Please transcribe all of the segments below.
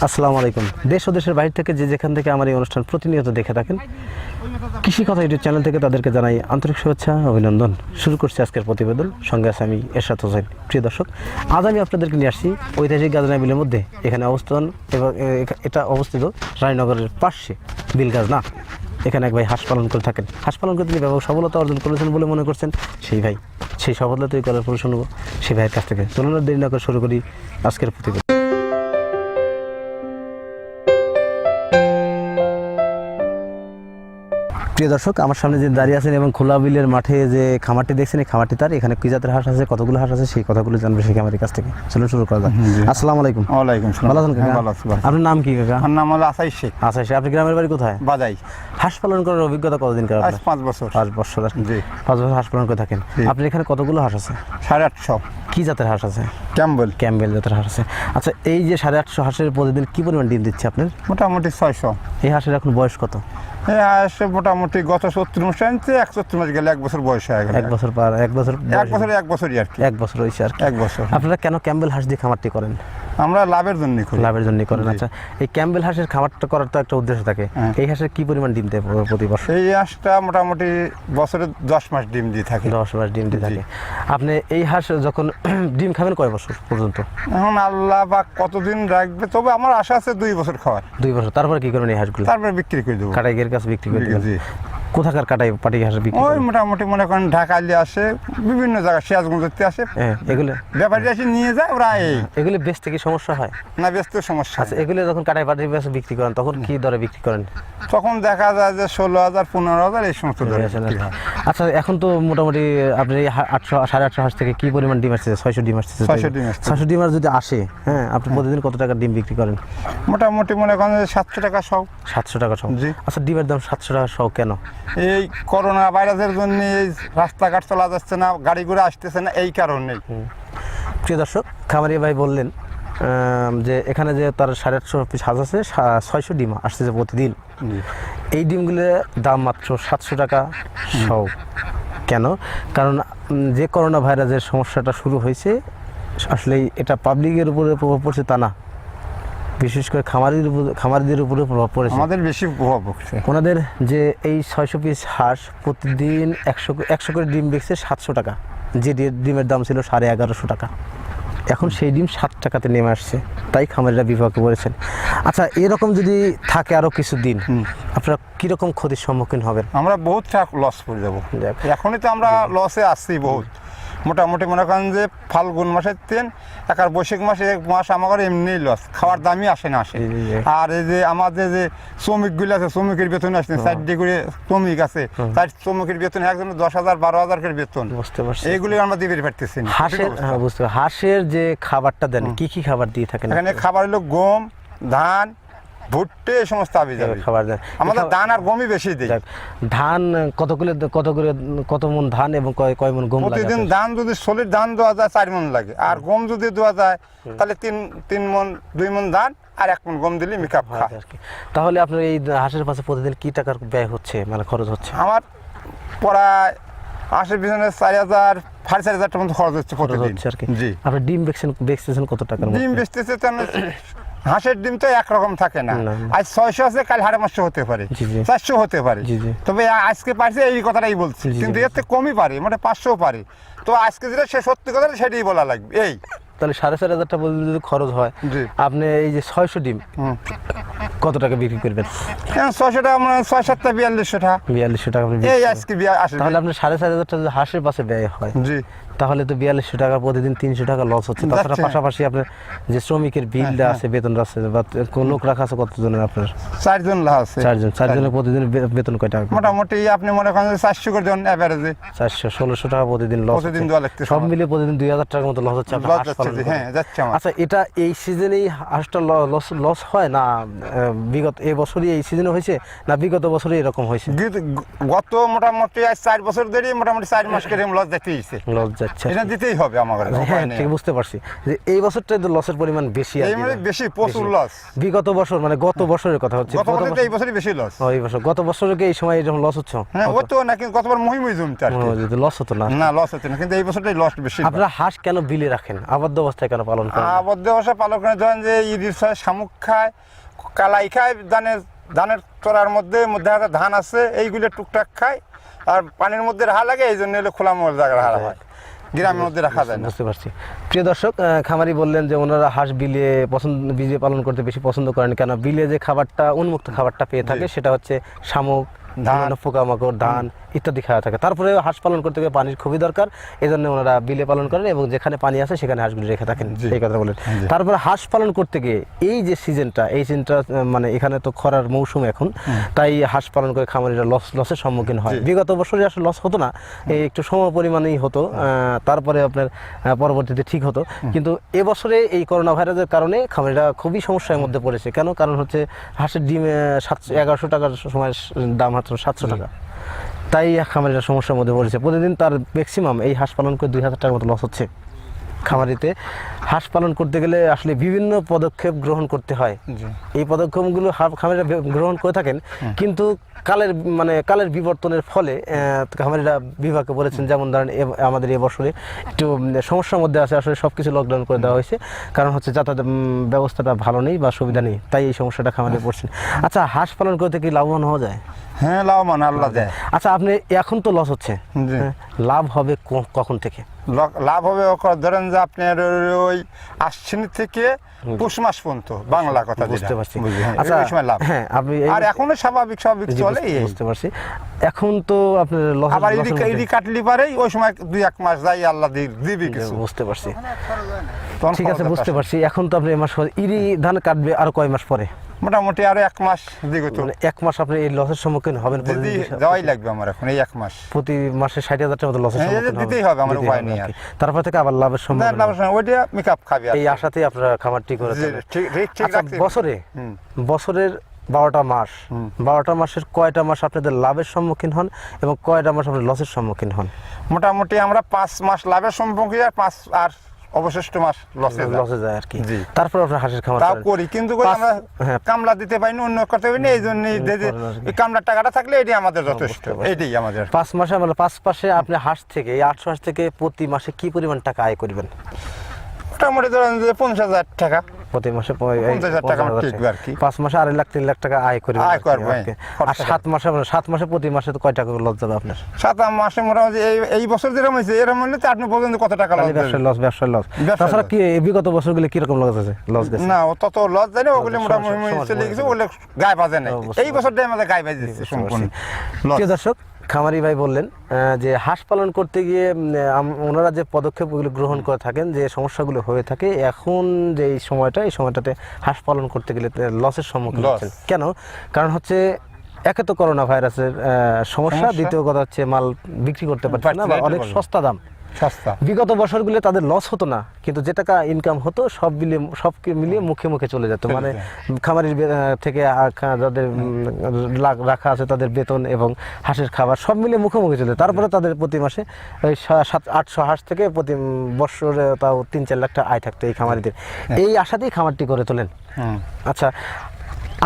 আসসালামু আলাইকুম। দেশ ও দেশের বাইরে থেকে যেখান থেকে আমার এই অনুষ্ঠান প্রতিনিয়ত দেখে থাকেন, কৃষি কথা ইউটিউব চ্যানেল থেকে তাদেরকে জানাই আন্তরিক শুভেচ্ছা, অভিনন্দন। শুরু করছি আজকের প্রতিবেদন। সঙ্গে আছে আমি এরশাদ হোসেন। প্রিয় দর্শক, আজ আমি আপনাদেরকে নিয়ে আসছি ঐতিহাসিক গাজনা বিলের মধ্যে। এখানে অবস্থান এবং এটা অবস্থিত রানীনগরের পাশে বিলগাজনা। এখানে এক ভাই হাঁস পালন করে থাকেন। হাঁস পালন করে তিনি ব্যাপক সফলতা অর্জন করেছেন বলে মনে করছেন। সেই সফলতা তৈরি করার পরে শুনবো সেই ভাইয়ের কাছ থেকে। চলুন আর দেরি না করে শুরু করি আজকের প্রতিবেদন। প্রিয় দর্শক, আমার সামনে যে দাঁড়িয়ে আছেন এবং খোলা বিলের মাঠে যে খামারটি দেখছেন, এই খামারটি তার। এখানে কি জাতের হাঁস আছে, কতগুলো হাঁস আছে, সেই কথাগুলো জানবে সেই খামারের কাছ থেকে। চলুন শুরু করা যাক। আসসালামু আলাইকুম। ওয়ালাইকুম সালাম। ভালো আছেন কাকা? ভালো আছি ভাই। আপনার নাম কি কাকা? আমার নাম হলো আসাই শেখ। আচ্ছা, আপনি গ্রামের বাড়ি কোথায়? বাজাই। হাঁস পালন করার অভিজ্ঞতা কতদিন কার? আজ 5 বছর। 5 বছর। জি। 5 বছর হাঁস পালন করে থাকেন। আপনার এখানে কতগুলো হাঁস আছে? 850। কি জাতের হাঁস আছে? ক্যাম্বেল জাতের হাঁস আছে। আচ্ছা, এই যে 850 হাঁসের প্রতিদিন কি পরিমাণ ডিম দিচ্ছে আপনার? মোটামুটি 600। এই হাঁসের এখন বয়স কত? এই হাঁস মোটামুটি গত 70 মাস আনছে, 71 মাস গেলে 1 বছর বয়স হয়ে গেল। 1 বছর পার 1 বছর 1 বছরই আর কি। 1 বছর হয়েছে আর কি। 1 বছর। আপনারা কেন ক্যাম্বেল হাঁস দিয়ে খামারটি করেন? আমরা লাভের জন্যই করি। লাভের জন্যই করেন। আচ্ছা, এই ক্যাম্বেল হাঁসের খামারটা করার তো একটা উদ্দেশ্য থাকে। এই হাঁসের কি পরিমাণ ডিম দেয় প্রতি বছর? এই হাঁসটা মোটামুটি বছরে 10 মাস ডিম দিয়ে থাকে। 10 মাস ডিম দিয়ে থাকে। আপনি এই হাঁস যখন ডিম খাবেন কয় বছর পর্যন্ত? এখন আল্লাহ বা কতদিন রাখবে, তবে আমার আশা আছে 2 বছর খাওয়ার। 2 বছর। তারপরে কি করবেন এই হাঁসগুলো? তারপরে বিক্রি করে দেবো। কাটাইয়ের কাছে বিক্রি করে দেবেন? জি। কোথাকার কাটাই পাটি হাঁস বিক্রি ওই করেন? মোটামুটি মনে করেন ঢাকাইলে আসে, বিভিন্ন জায়গায় সিরাজগঞ্জতে আসে। হ্যাঁ, এগুলো ব্যাপারী এসে নিয়ে যায়, ওরা এগুলো বেচতে কি সমস্যা হয়? না, ব্যস্ত সমস্যা। আচ্ছা, এগুলো যখন কাটাই পাটি বিক্রি করেন তখন কি দরে বিক্রি করেন? তখন দেখা যায় যে 16,000 15,000 এই সমস্ত দরে বিক্রি হয়। আচ্ছা, এখন তো মোটামুটি আপনি 800 850 হাঁস থেকে কি পরিমাণ ডিম আসছে? 600 ডিম আসছে। 600 ডিম আসছে। 600 ডিম আর যদি আসে, হ্যাঁ, আপনি প্রতিদিন কত টাকার ডিম বিক্রি করেন? মোটামুটি মনে করেন যে 700 টাকা সব। 700 টাকা সহ। জি। আচ্ছা, ডিমের দাম 700 টাকা সহ কেন? এই করোনা ভাইরাসের জন্য এই রাস্তাঘাট চলা যাচ্ছে না, গাড়ি ঘোড়া আসতেছে না, এই কারণেই। প্রিয় দর্শক, খামারি ভাই বললেন যে এখানে যে তার 850 পিস হাঁস আছে, 600 ডিম আসতেছে প্রতিদিন। এই ডিমগুলোর দাম মাত্র 700 টাকা সহ। কেন? কারণ যে করোনা ভাইরাসের সমস্যাটা শুরু হয়েছে, আসলে এটা পাবলিকের উপরে প্রভাব পড়ছে তা না, বিশেষ করে খামারিদের উপরে প্রভাব পড়েছে। আমাদের বেশি প্রভাব পড়ছে। ওনাদের যে এই 600 পিস হাঁস প্রতিদিন 100 করে ডিম বেচছে 700 টাকা, যে ডিমের দাম ছিল 1150 টাকা। এখন সেই ডিম 7 টাকাতে নেমে আসছে, তাই খামারিরা বিপাকে পড়েছেন। আচ্ছা, এরকম যদি থাকে আরও কিছু দিন, আপনারা কীরকম ক্ষতির সম্মুখীন হবেন? আমরা বহুত টাকা লস করে যাবো। এখনই তো আমরা লসে আসছি বহুত। মোটামুটি মনে করেন যে ফাল্গুন মাসের দিন আর বৈশাখ মাসে 1 মাস আমার এমনি লস, খাওয়ার দামই আসে না। আর এই যে আমাদের যে শ্রমিকগুলো আছে, শ্রমিকের বেতন আসছে 4 করে শ্রমিক আছে, তাই শ্রমিকের বেতন একজন 10,000 12,000 করে বেতন। বুঝতে পারছি। এইগুলি আমরা দিতে পারতেছি না। হাঁসের যে খাবারটা দেন, কি খাবার দিয়ে থাকেন? এখানে খাবার হলো গম, ধান, ভুট্টে, এই সমস্ত খাবার দেন। আমাদের ধান আর গমই বেশি দিই। ধান কত মন ধান এবং কয় মন গম লাগে? প্রতিদিন ধান যদি সলিড ধান দেওয়া যায় 4 মন লাগে, আর গম যদি দেওয়া যায় তাহলে 3 মন 2 মন ধান আর 1 মন গম দিলে মেকআপ খায়। তাহলে আপনার এই হাঁসের পাশে প্রতিদিন কি টাকার ব্যয় হচ্ছে, মানে খরচ হচ্ছে? আমার প্রায় হাঁসের পিছনে 4,000 4,500 টাকা মতো খরচ হচ্ছে প্রতিদিন। জি। আপনি ডিম বেচতেছেন কত টাকার? ডিম বেচতেছে হাঁসের ডিম তো একরকম থাকে না। আজ 600 আছে, কাল 550 হতে পারে, 400 হতে পারে। তবে আজকে পারছে এই কথাটাই বলছি, কিন্তু এর থেকে কমই পারে, মানে 500 পারে। তো আজকে যেটা সে সত্যি কথা সেটাই বলা লাগবে। এই তাহলে 4,500 টাকা বলতে যদি খরচ হয়, আপনি এই যে 600 ডিম কত টাকা বিক্রি করবেন? 600 টাকা, মানে 6-7 টা 4200 টাকা। 4200 টাকা এই আজকে তাহলে আপনার 4,500 টাকা যদি হাঁসের পাশে ব্যয় হয়, জি, তাহলে তো 4200 টাকা প্রতিদিন 300 টাকা লস হচ্ছে। তাছাড়া পাশাপাশি আপনার যে শ্রমিকের বিলটা আছে, বেতনটা আছে, বা লোক রাখা আছে কতজনের? আপনার 4 জন আছে। 4 জনের প্রতিদিন বেতন কয় টাকা? মোটামুটি আপনি মনে করেন 400 করে দেন এভারেজে। 400-1600 টাকা প্রতিদিন লস প্রতিদিন দেওয়া লাগছে। সব মিলে প্রতিদিন 2,000 টাকার মতো লস হচ্ছে আপনার হাঁস পালন। হ্যাঁ, যাচ্ছে আমার। আচ্ছা, এটা এই সিজনেই হাঁসটা লস হয় না বিগত এই বছরই এই সিজনে হয়েছে, না বিগত বছরই এরকম হয়েছে? গত মোটামুটি 4 বছর ধরে মোটামুটি 4 মাস করে লস যাচ্ছে। লস যাচ্ছে, এটা দিতেই হবে আমাদের। হ্যাঁ, ঠিক বুঝতে পারছি যে এই বছরটাই তো লসের পরিমাণ বেশি। এই মানে বেশি, প্রচুর লস। বিগত বছর মানে গত বছরের কথা হচ্ছে। গত বছর এই বছরই বেশি লস। এই বছর গত বছরে কি এই সময় এরকম লস হচ্ছে? হ্যাঁ, হতো না, কিন্তু গতবার মহিমই জমতে আর কি লস হতো না। না, লস হতো না, কিন্তু এই বছরটাই লস বেশি। আপনারা হাঁস কেন বিলে রাখেন? আবদ্ধ অবস্থায় কেন পালন করেন? আবদ্ধ অবস্থায় পালন করে ধরেন যে ঈদের সময় শামুক খায়, কালাই খায়, ধানের তোড়ার মধ্যে হাতে ধান আছে, এইগুলো টুকটাক খায়, আর পানির মধ্যে রাখা লাগে, এই জন্য হলো খোলা মধ্যে রাখা হয়, গ্রামের মধ্যে রাখা যায় না। বুঝতে পারছি। প্রিয় দর্শক, খামারি বললেন যে ওনারা হাঁস বিলে পালন করতে বেশি পছন্দ করেন, কেন বিলে যে খাবারটা উন্মুক্ত খাবারটা পেয়ে থাকে সেটা হচ্ছে শামুক, ধান, পোকামাকড়, ধান ইত্যাদি খাওয়া থাকে। তারপরে হাঁস পালন করতে গিয়ে পানির খুবই দরকার, এই জন্য ওনারা বিলে পালন করেন এবং যেখানে পানি আছে সেখানে হাঁসগুলি রেখে থাকেন, এই কথা বলেন। তারপরে হাঁস পালন করতে গিয়ে এই যে সিজনটা, এই সিজনটা মানে এখানে তো খরার মৌসুম এখন, তাই হাঁস পালন করে খামারিরা লসের সম্মুখীন হয়। বিগত বছরে আসলে লস হতো না, এই একটু সম পরিমাণেই হতো, তারপরে আপনার পরবর্তীতে ঠিক হতো। কিন্তু এবছরে এই করোনা ভাইরাসের কারণে খামারিরা খুবই সমস্যার মধ্যে পড়েছে। কেন? কারণ হচ্ছে হাঁসের ডিমে 1100 টাকার সময় দাম মাত্র 700 টাকা, তাই খামারিরা সমস্যার মধ্যে পড়েছে। প্রতিদিন তার ম্যাক্সিমাম এই হাঁস পালন করে 2000 টাকার মতো লস হচ্ছে খামারিতে। হাঁস পালন করতে গেলে আসলে বিভিন্ন পদক্ষেপ গ্রহণ করতে হয়, এই পদক্ষেপগুলো খামারিরা গ্রহণ করে থাকেন, কিন্তু কালের বিবর্তনের ফলে খামারিরা বিভাগে বলেছেন, যেমন ধরেন আমাদের এবছরে একটু সমস্যার মধ্যে আছে, আসলে সব কিছু লকডাউন করে দেওয়া হয়েছে, কারণ হচ্ছে যাতায়াত ব্যবস্থাটা ভালো নেই বা সুবিধা নেই, তাই এই সমস্যাটা খামারে পড়ছেন। আচ্ছা, হাঁস পালন করতে কি লাভবান হওয়া যায়? হ্যাঁ, লাভবান আল্লাহ দেয়। আচ্ছা, আপনি এখন তো লস হচ্ছে, লাভ হবে কখন থেকে? লাভ হবে ধরেন যে আপনার ওই আশ্বিন থেকে পৌষ মাস পর্যন্ত, বাংলা কথা বুঝতে পারছি। আচ্ছা, লাভ। হ্যাঁ, আপনি আর এখনো স্বাভাবিক চলে, বুঝতে পারছি। এখন তো আপনার লস, আবার ইডি কাটলি পারে ওই সময় 2-1 মাস যাই আল্লাহ দিবি কিছু। বুঝতে পারছি, ঠিক আছে, বুঝতে পারছি। এখন তো আপনি মাস ইরি ধান কাটবে আর কয় মাস পরে? মোটামুটি আরো 1 মাস দিকে, তো 1 মাস আপনি এই লসের সম্মুখীন হবেন। যাওয়াই লাগবে আমার এখন এই 1 মাস, প্রতি মাসে 60,000 টাকা মতো লসের সম্মুখীন দিতেই হবে, আমার উপায় নেই। আর তারপর থেকে আবার লাভের সম্মুখীন, ওইটা মেকআপ খাবে, এই আশাতেই আপনারা খামারটি করেছেন। আচ্ছা, বছরের 12টা মাস, 12টা মাসের কয়টা মাস আপনাদের লাভের সম্মুখীন হন এবং কয়টা মাস আপনার লসের সম্মুখীন হন? মোটামুটি আমরা 5 মাস লাভের সম্মুখীন, আর অবশিষ্ট মাস লসে যায় আর কি। তারপর আপনার হাঁসের খামার করি, কিন্তু আমরা কামলা দিতে পারি না, অন্য করতে পারি না, এই জন্য কামলার টাকাটা থাকলে এটি আমাদের যথেষ্ট, এটাই আমাদের। 5 মাসে মানে 5 মাসে আপনি হাঁস থেকে, এই 800 হাঁস থেকে প্রতি মাসে কি পরিমাণ টাকা আয় করবেন? মোটামুটি ধরেন যে 50,000 টাকা প্রতি মাসে, 50,000 টাকা টিকবে আর কি। 5 মাসে 2.5-3 লাখ টাকা আয় করবেন। আর 7 মাসে প্রতি মাসে তো কয় টাকা লস যাবে আপনার? 7 মাসে মোটামুটি এই বছর যেরকম হয়েছে এরকম হলে আপনি পর্যন্ত কত টাকা ব্যবসার লস। তাছাড়া কি বিগত বছরগুলো কিরকম লস আছে? লস গেছে না, তত লস যায় না, ওগুলো মোটামুটি চলে গেছে, ওগুলো গায়ে বাজে না। এই বছরটাই আমাদের গায়ে বাজে দিচ্ছে সম্পূর্ণ। প্রিয় দর্শক, খামারি ভাই বললেন যে হাঁস পালন করতে গিয়ে ওনারা যে পদক্ষেপগুলো গ্রহণ করে থাকেন, যে সমস্যাগুলো হয়ে থাকে, এখন যে এই সময়টাতে হাঁস পালন করতে গেলে লসের সম্মুখীন হচ্ছেন। কেন? কারণ হচ্ছে একে তো করোনা ভাইরাসের সমস্যা, দ্বিতীয় কথা হচ্ছে মাল বিক্রি করতে পারছে না, বা অনেক সস্তা দাম। বিগত বছরগুলো তাদের লস হতো না, কিন্তু যে টাকা ইনকাম হতো সব মিলিয়ে মুখে চলে যেত। মানে খামারির থেকে যাদের রাখা আছে তাদের বেতন এবং হাঁসের খাবার সব মিলিয়ে মুখে চলে। তারপরে তাদের প্রতি মাসে ওই 700-800 হাঁস থেকে প্রতি বছরে তাও 3-4 লাখ টাকা আয় থাকতো এই খামারিদের। এই আশাতেই খামারটি করে তোলেন। আচ্ছা,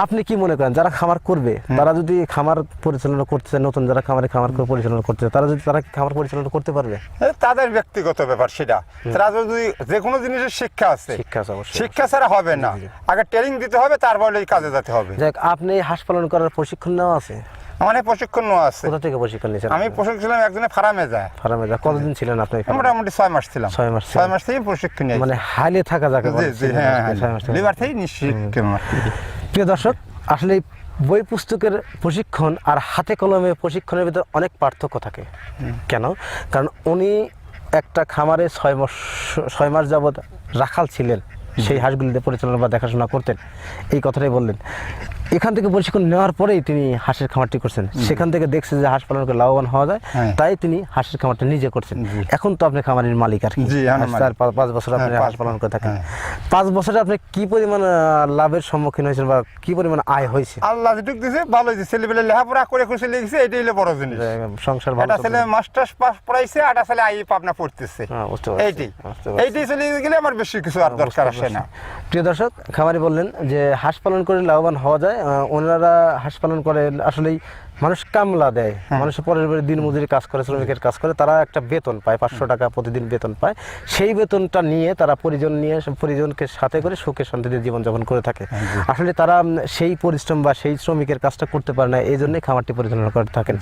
আপনি কি মনে করেন যারা খামার করবে, তারা যদি খামার পরিচালনা করতে চায়, নতুন যারা খামার পরিচালনা করতে চায়, তারা কি খামার পরিচালনা করতে পারবে? তাদের ব্যক্তিগত ব্যাপার সেটা। তারা যদি যে কোনো জিনিসের শিক্ষা ছাড়া হবে না, আগে ট্রেনিং দিতে হবে, তারপর এই কাজে যেতে হবে। যাক, আপনি হাঁস পালন করার প্রশিক্ষণ নেওয়া আছে? আমার প্রশিক্ষণ নেওয়া আছে। কোথা থেকে প্রশিক্ষণ নিয়েছেন? আমি প্রশিক্ষণ ছিলাম একজনের ফার্মে যায়। কতদিন ছিলেন আপনি? মোটামুটি 6 মাস ছিলাম। 6 মাস থেকে প্রশিক্ষণ নিয়েছি। মানে হাইলে থাকা যাকে বলে। লিভার থেকে নিশ্চিত। প্রিয় দর্শক, আসলে বই পুস্তকের প্রশিক্ষণ আর হাতে কলমে প্রশিক্ষণের ভিতরে অনেক পার্থক্য থাকে। কেন? কারণ উনি একটা খামারে 6 মাস যাবৎ রাখাল ছিলেন, সেই হাঁসগুলিতে পরিচালনা বা দেখাশোনা করতেন, এই কথাটাই বললেন। এখান থেকে প্রশিক্ষণ নেওয়ার পরেই তিনি হাঁসের খামারটি করছেন। সেখান থেকে দেখছে যে হাঁস পালন করে লাভবান হওয়া যায়, তাই তিনি হাঁসের খামারটা নিজে করছেন। এখন তো আপনি খামারের মালিক আর কি। 5 বছর আপনি হাঁস পালন করে থাকেন। 5 বছরে আপনি কি পরিমাণ লাভের সম্মুখীন হয়েছেন বা কি পরিমাণ আয় হয়েছে? আল্লাহ যেটুক দিয়েছে ভালো দিয়েছে। ছেলেবেলে লেখাপড়া করে চলে গেছে, এটাই হলো বড় জিনিস। সংসার ভালো। একটা ছেলে মাস্টার্স পাস পড়াইছে, একটা ছেলে আই পাবনা পড়তেছে। এইটাই চলে গেলে আমার বেশি কিছু আর দরকার আসে না। প্রিয় দর্শক, খামারি বললেন যে হাঁস পালন করে লাভবান হওয়া যায়, ওনারা হাঁস পালন করেন আসলেই মানুষ কামলা দেয়, মানুষের পরের বাড়ি দিন মজুরি কাজ করে, শ্রমিকের কাজ করে, তারা একটা বেতন পায়, 500 টাকা প্রতিদিন বেতন পায়। সেই বেতনটা নিয়ে তারা পরিজনকে সাথে করে সুখে শান্তিতে জীবনযাপন করে থাকে। আসলে তারা সেই পরিশ্রম বা সেই শ্রমিকের কাজটা করতে পারে না, এই জন্যই খামারটি পরিচালনা করে থাকেন।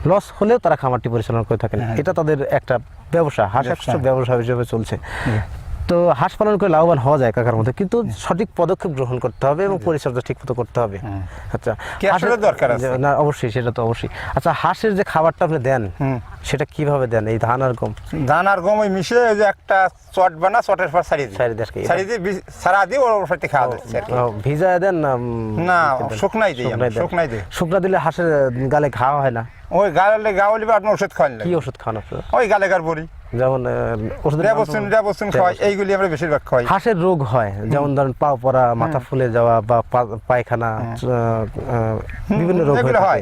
লস হলেও তারা খামারটি পরিচালনা করে থাকেন। এটা তাদের একটা ব্যবসা, হাঁস একটা ব্যবসা হিসেবে চলছে। তো হাঁস পালন করে লাভবান হওয়া যায় কাকার মধ্যে, কিন্তু সঠিক পদক্ষেপ গ্রহণ করতে হবে এবং পরিচর্যা ঠিক মতো করতে হবে। আচ্ছা, হাঁসের দরকার আছে না? অবশ্যই, সেটা তো অবশ্যই। আচ্ছা, হাঁসের যে খাবারটা আপনি দেন সেটা কিভাবে দেন? এই ধান আর গম? ধান আর গম ওই মিশে ওই যে একটা চট বানা, চটের পর ছাড়িয়ে দিয়ে ওর সাথে খাওয়া যাচ্ছে। ভিজায় দেন না শুকনাই দিই, শুকনাই দিই। শুকনা দিলে হাঁসের গালে ঘাওয়া হয় না? ওই গালে গাওয়ালি বা আপনার ওষুধ খাওয়ান। কি ওষুধ খাওয়ান আপনারা? ওই গালে গার বড়ি, যেমন এইগুলি আমরা বেশিরভাগ খাই। হাঁসের রোগ হয় যেমন ধরেন পাও পড়া, মাথা ফুলে যাওয়া বা পায়খানা, বিভিন্ন রোগ হয়।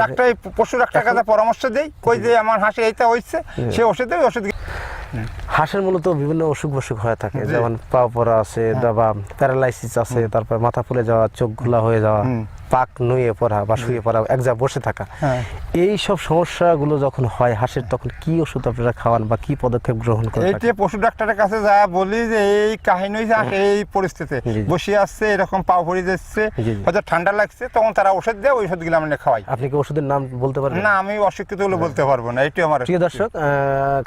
ডাক্তার, পশু ডাক্তার কাছে পরামর্শ দেই, কই যে আমার হাঁসে এইটা হইছে, সে ওষুধ দেয়। ওষুধ হাঁসের মূলত বিভিন্ন অসুখ হয়ে থাকে, যেমন পাও পড়া আছে বা প্যারালাইসিস আছে, তারপর মাথা ফুলে যাওয়া, চোখ ঘোলা হয়ে যাওয়া, পাক নুয়ে পড়া বা শুয়ে পড়া, এক জায়গায় বসে থাকা। এই সব সমস্যাগুলো যখন হয় হাঁসের, তখন কি ওষুধ আপনারা খাওয়ান বা কি পদক্ষেপ গ্রহণ করেন? এইটা পশু ডাক্তারের কাছে যা বলি যে এই কাহিনী হয়েছে, এই পরিস্থিতি বসে আসছে, এরকম পাও পড়ে যাচ্ছে, হয়তো ঠান্ডা লাগছে, তখন তারা ওষুধ দেয়, ওই ওষুধগুলো আমরা খাওয়াই। আপনি কি ওষুধের নাম বলতে পারবেন? না, আমি অশিক্ষিত হলে বলতে পারবো না। এইটাই আমার। প্রিয় দর্শক,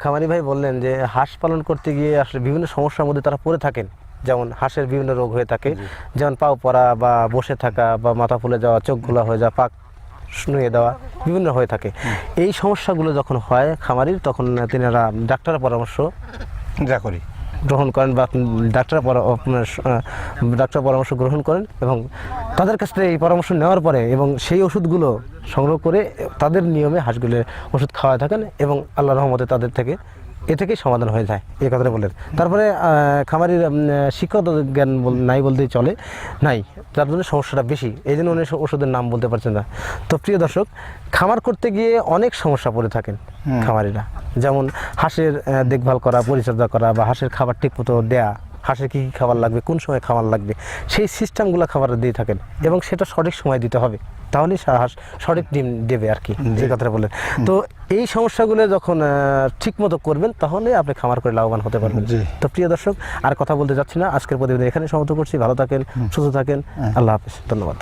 খামারি ভাই বললেন যে হাঁস পালন করতে গিয়ে আসলে বিভিন্ন সমস্যার মধ্যে তারা পড়ে থাকেন। যেমন হাঁসের বিভিন্ন রোগ হয়ে থাকে, যেমন পাও পড়া বা বসে থাকা বা মাথা ফুলে যাওয়া, চোখ ঘোলা হয়ে যাওয়া, পাক নুয়ে দেওয়া, বিভিন্ন হয়ে থাকে। এই সমস্যাগুলো যখন হয় খামারির, তখন তিনারা ডাক্তারের পরামর্শ যা করি গ্রহণ করেন বা ডাক্তার পরামর্শ গ্রহণ করেন, এবং তাদের কাছ থেকে এই পরামর্শ নেওয়ার পরে এবং সেই ওষুধগুলো সংগ্রহ করে তাদের নিয়মে হাঁসগুলোর ওষুধ খাওয়া থাকেন, এবং আল্লাহর রহমতে তাদের থেকে থেকেই সমাধান হয়ে যায়। এই কথাটা বললেন। তারপরে খামারির শিক্ষাগত জ্ঞান নাই বলতেই চলে, নাই, যার জন্য সমস্যাটা বেশি, এই জন্য উনি ওষুধের নাম বলতে পারছেন না। তো প্রিয় দর্শক, খামার করতে গিয়ে অনেক সমস্যা পড়ে থাকেন খামারিরা, যেমন হাঁসের দেখভাল করা, পরিচর্যা করা, বা হাঁসের খাবার ঠিক মতো দেয়া, হাঁসের কী কী খাবার লাগবে, কোন সময় খাবার লাগবে, সেই সিস্টেমগুলো খাবার দিয়ে থাকেন, এবং সেটা সঠিক সময় দিতে হবে, তাহলেই হাঁস সঠিক ডিম দেবে আর কি, যে কথাটা বললেন। তো এই সমস্যাগুলো যখন ঠিক মতো করবেন, তাহলে আপনি খামার করে লাভবান হতে পারবেন। তো প্রিয় দর্শক, আর কথা বলতে যাচ্ছি না, আজকের প্রতিবেদন এখানে সমাপ্ত করছি। ভালো থাকেন, সুস্থ থাকেন, আল্লাহ হাফেজ, ধন্যবাদ।